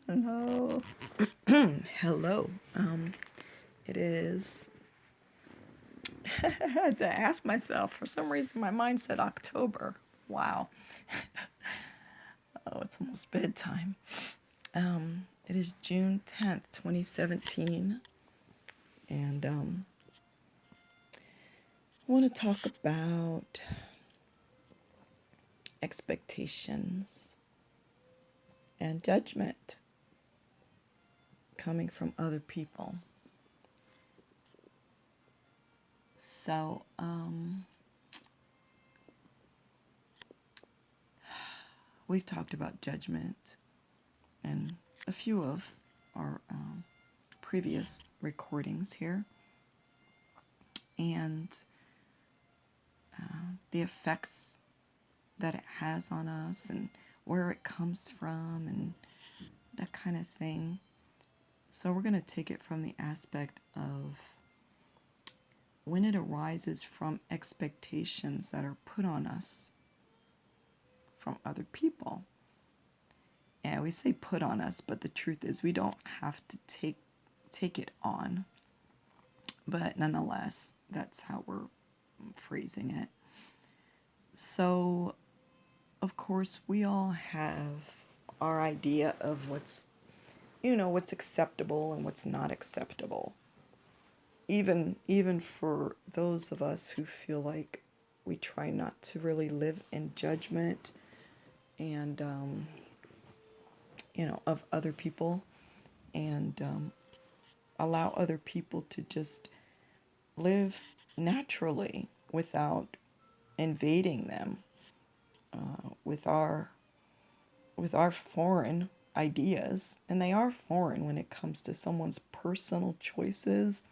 Hello. Hello. It is. I had to ask myself. For some reason, my mind said October. Wow. Oh, it's almost bedtime. It is June 10th, 2017. And I want to talk about expectations and judgment coming from other people. So, we've talked about judgment in a few of our previous recordings here, and the effects that it has on us and where it comes from and that kind of thing. So we're going to take it from the aspect of when it arises from expectations that are put on us from other people. And we say put on us, but the truth is we don't have to take it on. But nonetheless, that's how we're phrasing it. So, of course, we all have our idea of what's acceptable and what's not acceptable. Even for those of us who feel like we try not to really live in judgment and of other people, and allow other people to just live naturally without invading them with our foreign ideas. And they are foreign when it comes to someone's personal choices.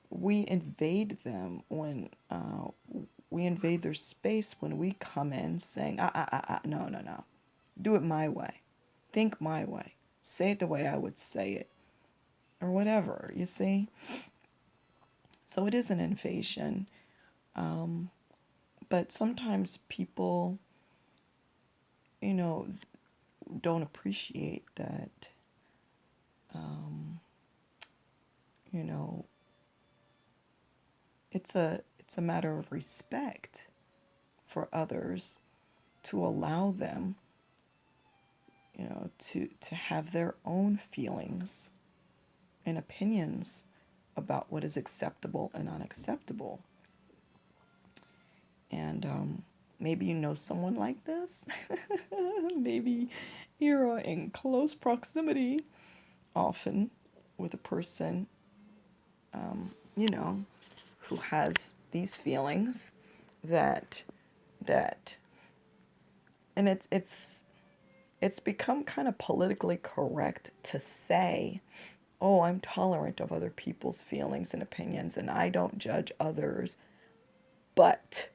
We invade them when we invade their space when we come in saying, no, no, no, do it my way, think my way, say it the way I would say it, or whatever, you see. So it is an invasion. But sometimes people, don't appreciate that, you know, it's a matter of respect for others to allow them, to have their own feelings and opinions about what is acceptable and unacceptable. And maybe you know someone like this. Maybe you're in close proximity often with a person, um, you know, who has these feelings that that and it's become kind of politically correct to say, oh, I'm tolerant of other people's feelings and opinions and I don't judge others, but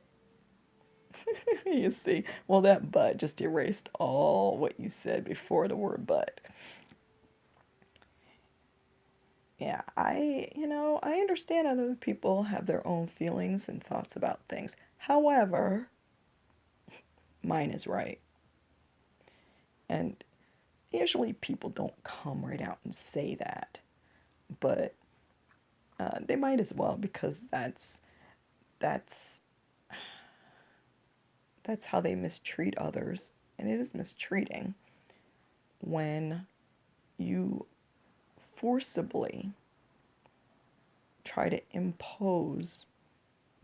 you see, well, that but just erased all what you said before the word but. Yeah, I understand other people have their own feelings and thoughts about things. However, mine is right. And usually people don't come right out and say that, but they might as well, because that's that's how they mistreat others, and it is mistreating when you forcibly try to impose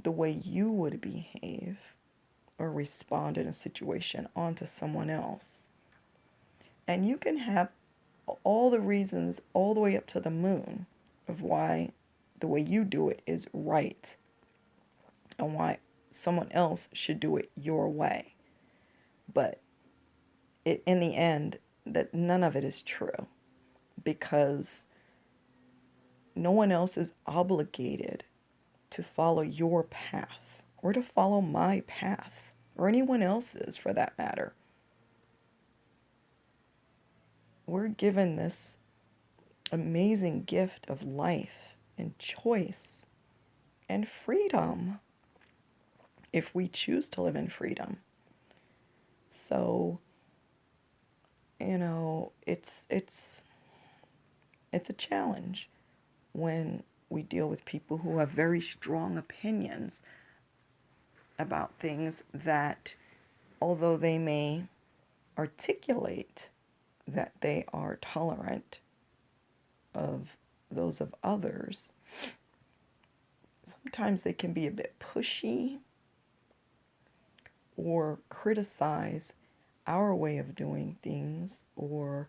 the way you would behave or respond in a situation onto someone else. And you can have all the reasons all the way up to the moon of why the way you do it is right and why someone else should do it your way. But in the end, that none of it is true, because no one else is obligated to follow your path or to follow my path or anyone else's for that matter. We're given this amazing gift of life and choice and freedom if we choose to live in freedom. So it's a challenge when we deal with people who have very strong opinions about things that, although they may articulate that they are tolerant of those of others, sometimes they can be a bit pushy or criticize our way of doing things, or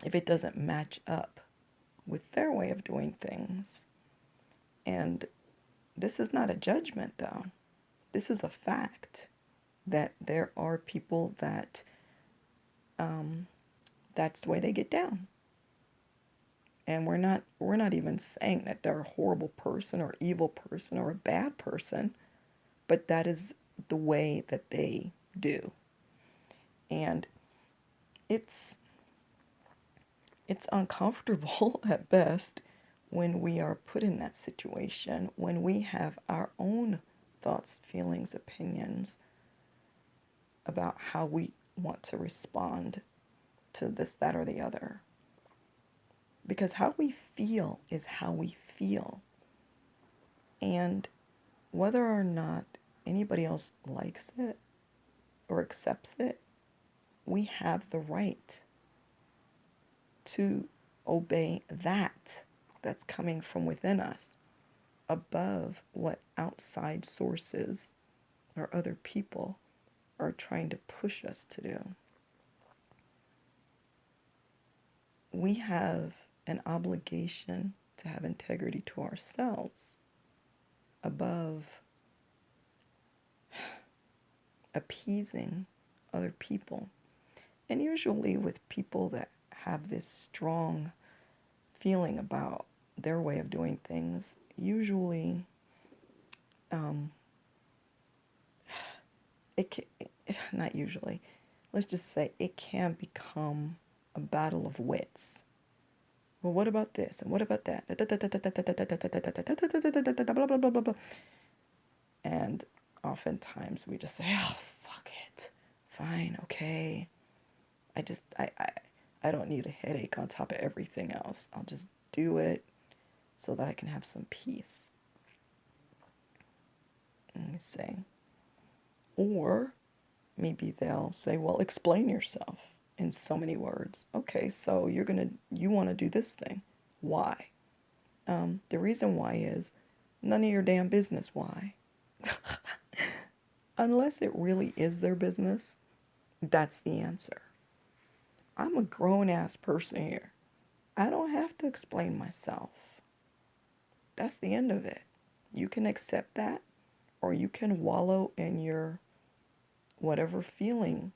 if it doesn't match up with their way of doing things. And this is not a judgment, though. This is a fact that there are people that that's the way they get down. And we're not even saying that they're a horrible person or evil person or a bad person, but that is the way that they do. And it's uncomfortable at best when we are put in that situation, when we have our own thoughts, feelings, opinions about how we want to respond to this, that, or the other. Because how we feel is how we feel. And whether or not anybody else likes it or accepts it, we have the right to obey that's coming from within us, above what outside sources or other people are trying to push us to do. We have an obligation to have integrity to ourselves above appeasing other people. And usually with people that have this strong feeling about their way of doing things, usually not usually, let's just say it can become a battle of wits. Well, what about this? And what about that? And oftentimes we just say, oh, fuck it. Fine, okay. I don't need a headache on top of everything else. I'll just do it so that I can have some peace. Let me say. Or maybe they'll say, well, explain yourself in so many words. Okay, so you want to do this thing. Why? The reason why is none of your damn business why. Unless it really is their business, that's the answer. I'm a grown-ass person here. I don't have to explain myself. That's the end of it. You can accept that, or you can wallow in your whatever feeling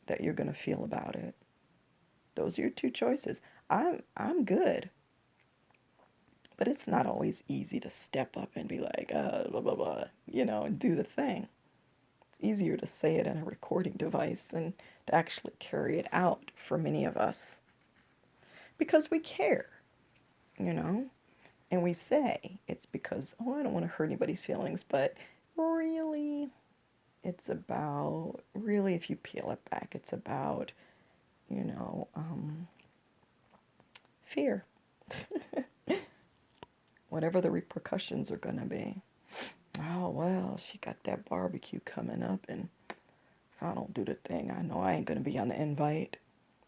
that you're going to feel about it. Those are your two choices. I'm good. But it's not always easy to step up and be like, blah, blah, blah, and do the thing. It's easier to say it in a recording device than to actually carry it out for many of us. Because we care, and we say it's because, I don't want to hurt anybody's feelings, but really, it's about, if you peel it back, it's about, fear. Whatever the repercussions are going to be. Oh, well, she got that barbecue coming up, and if I don't do the thing, I know I ain't going to be on the invite.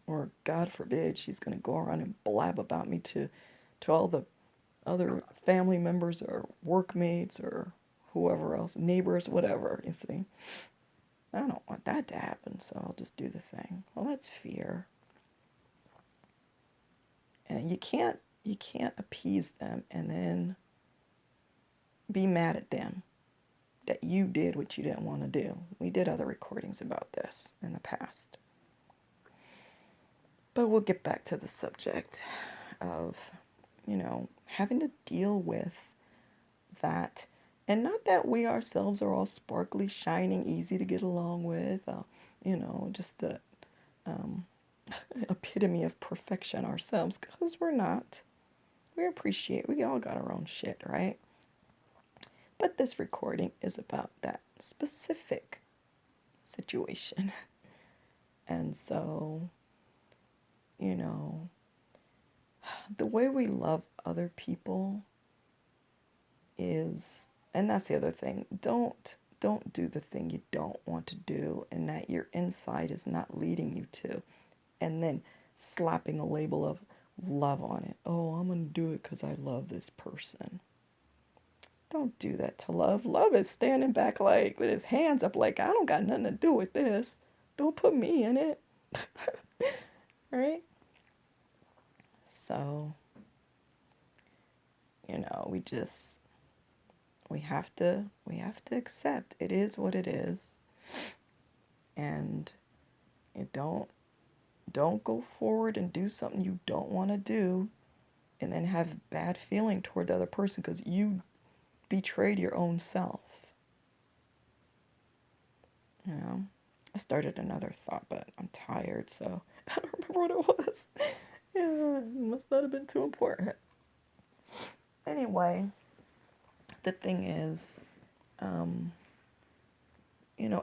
Or, God forbid, she's going to go around and blab about me to all the other family members or workmates or whoever else, neighbors, whatever, you see. I don't want that to happen, so I'll just do the thing. Well, that's fear. And you can't appease them and then be mad at them that you did what you didn't want to do. We did other recordings about this in the past. But we'll get back to the subject of, having to deal with that. And not that we ourselves are all sparkly, shining, easy to get along with, just the epitome of perfection ourselves, because we're not. We all got our own shit, right? But this recording is about that specific situation. And so, you know, the way we love other people is, and that's the other thing, don't do the thing you don't want to do and that your inside is not leading you to, and then slapping a label of love on it. Oh, I'm going to do it because I love this person. Don't do that to love. Love is standing back like with his hands up like, I don't got nothing to do with this. Don't put me in it. Right? So, we have to accept it is what it is. And you don't go forward and do something you don't want to do and then have bad feeling toward the other person because you betrayed your own self. I started another thought, but I'm tired, so I don't remember what it was. Yeah, it must not have been too important. Anyway, the thing is,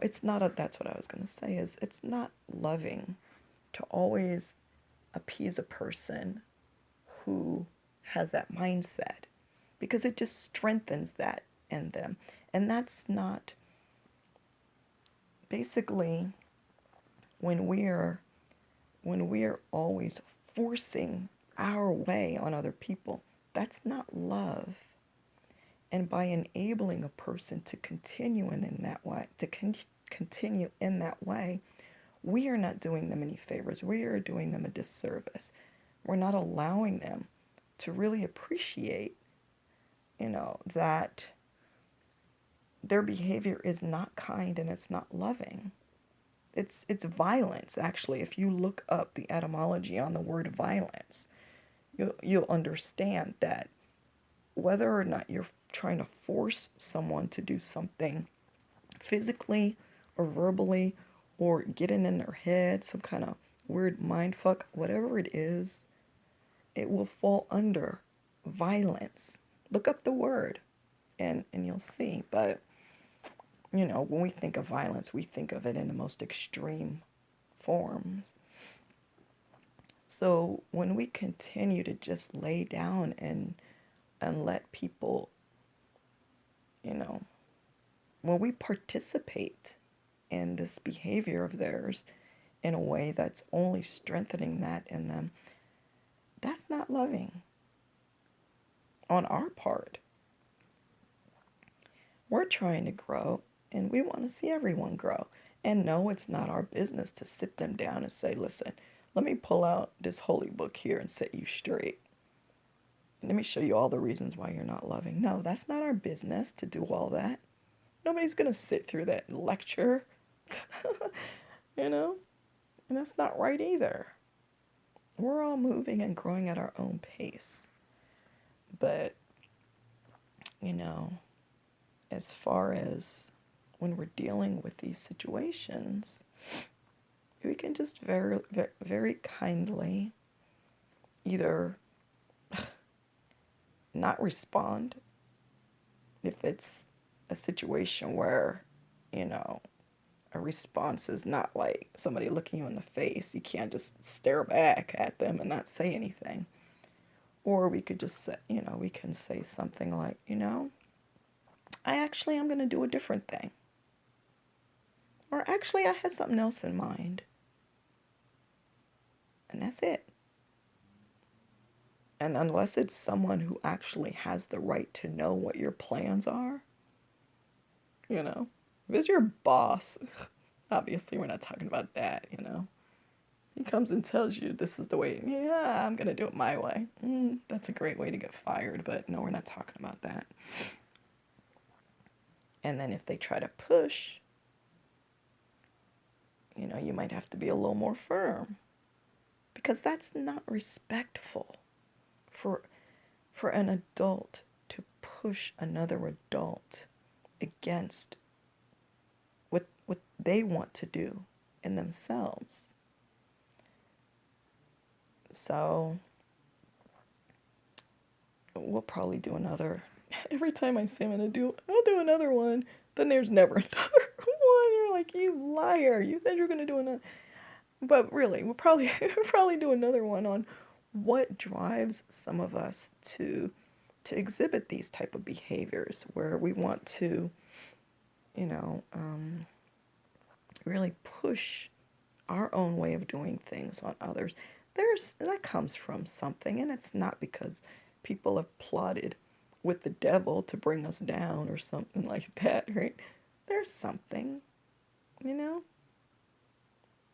it's not that's what I was going to say, is it's not loving to always appease a person who has that mindset, because it just strengthens that in them. And that's not, basically, when we're always forcing our way on other people, that's not love. And by enabling a person to continue in that way, continue in that way, we are not doing them any favors. We are doing them a disservice. We're not allowing them to really appreciate, that their behavior is not kind and it's not loving. It's violence, actually. If you look up the etymology on the word violence, you'll understand that whether or not you're trying to force someone to do something physically or verbally or getting in their head, some kind of weird mind fuck, whatever it is, it will fall under violence. Look up the word and you'll see. But, when we think of violence, we think of it in the most extreme forms. So when we continue to just lay down and let people, when we participate in this behavior of theirs in a way that's only strengthening that in them, that's not loving on our part. We're trying to grow, and we want to see everyone grow. And no, it's not our business to sit them down and say, listen, let me pull out this holy book here and set you straight. Let me show you all the reasons why you're not loving. No, that's not our business to do all that. Nobody's going to sit through that lecture, and that's not right either. We're all moving and growing at our own pace. But, as far as when we're dealing with these situations, we can just very, very kindly either not respond if it's a situation where, a response is not like somebody looking you in the face. You can't just stare back at them and not say anything. Or we could just say, we can say something like, I actually am going to do a different thing. Or actually, I had something else in mind. And that's it. And unless it's someone who actually has the right to know what your plans are, if it's your boss, obviously we're not talking about that, He comes and tells you this is the way, yeah, I'm going to do it my way. That's a great way to get fired, but no, we're not talking about that. And then if they try to push, you might have to be a little more firm, because that's not respectful for an adult to push another adult against what they want to do in themselves. So we'll probably do another. Every time I say I'll do another one, then there's never another one. You're like, you liar. You said you're going to do another. But really, we'll probably we'll probably do another one on what drives some of us to exhibit these type of behaviors where we want to, you know, really push our own way of doing things on others. That comes from something, and it's not because people have plotted with the devil to bring us down or something like that, right? There's something, you know?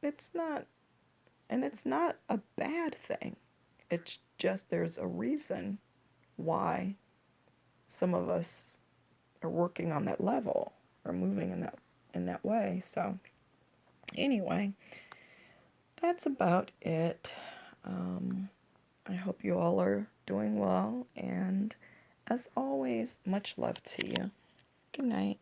It's not, and it's not a bad thing. It's just there's a reason why some of us are working on that level or moving in that way. So anyway, that's about it. I hope you all are doing well, and as always, much love to you. Good night.